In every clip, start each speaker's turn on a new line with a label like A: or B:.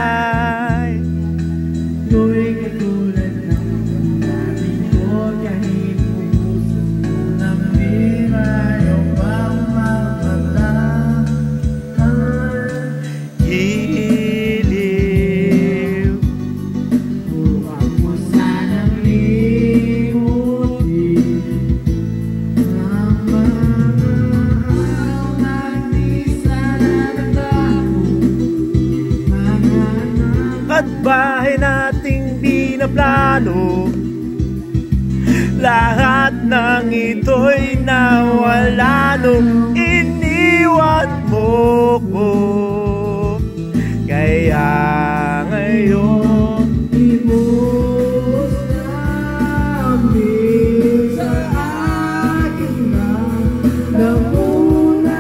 A: Magiwalay. Ko'y katulad ng pagkabi ko, kahit pumusas ko ng birayo bang mapatahan. Giliw, huwag mo sanang limutin ang mga at bahay nating binaplano. Lahat ng ito'y nawala nung iniwan mo ko. Kaya ngayon ibus namin sa aking lamunan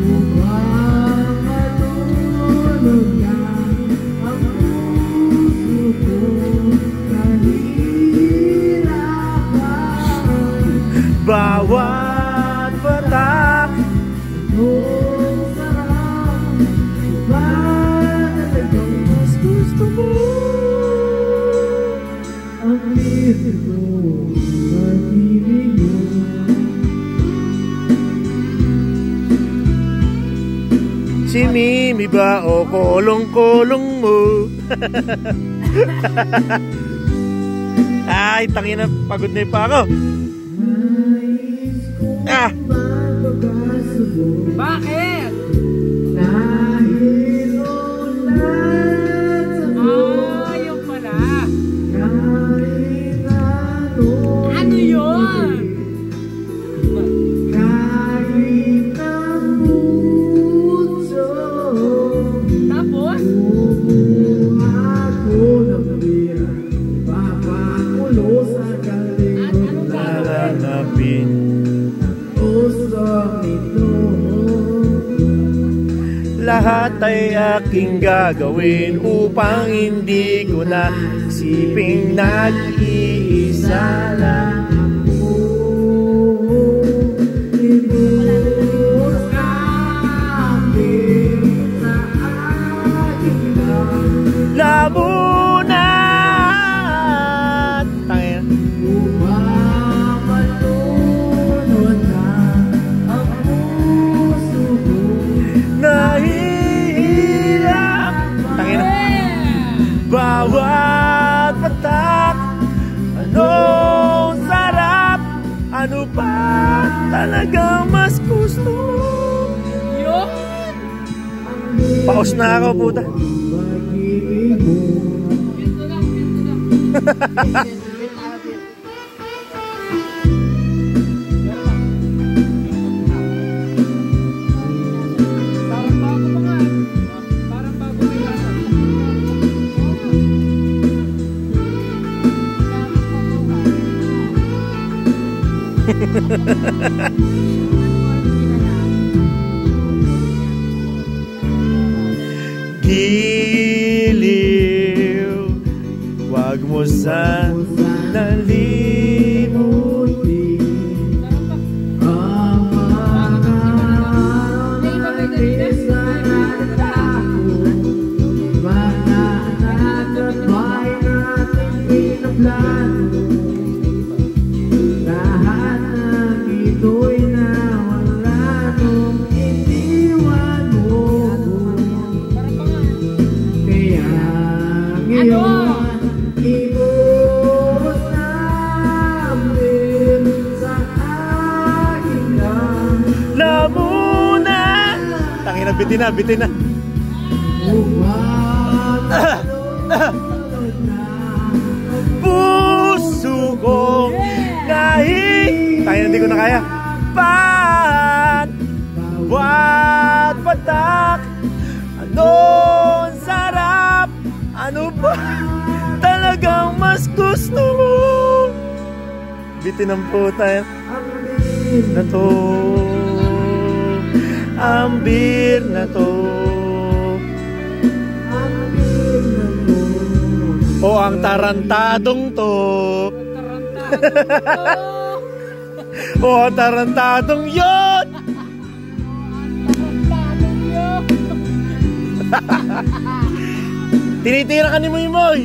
A: upang matulog na ang puso ko kahirapan. Bawat patak nung sarap, iba talagang mas gusto mo. Ang liit ko pag-ibig mo. Si Mimi ba o kolong-kolong mo? Ay, tangina, pagod na pa ako. Ah!
B: Bakit?
A: Dahil ulan sa buhay,
B: Yung pala.
A: kahit ano
B: Ano yun?
A: kahit ang puso,
B: Tapos?
A: bumuhat ko ng bira, papakulo sa kalikot, lalanapin pusong ito. Lahat ay aking gagawin upang hindi ko na isiping nag-iisa lang ako. Ibus namin sa aking lamunan upang malunod na ang puso ko. Nahihirap bawat patak, anong sarap, ano pa talagang mas gusto.
B: Yun?
A: Paus na ako, puta.
B: Pinto lang. Parang bago pa nga. Parang bago pa yan.
A: Giliw, wag mo sana limutin ang mga naranasan ko. Mga nagabay natin pinaplano, lahat ng ito'y nawala nung iniwan mo ko. Kaya ngayon ibus namin sa aking lamunan. Tangina, bitin na. Puso ko kahit tayo hindi ko na kaya. Bawat patak, anong sarap, ano ba talagang mas gusto mo. Bitin ang puta na to. Ambir na to. O ang tarantadong to. O ang tarantadong yun. Tinitira ka ni Moy Moy.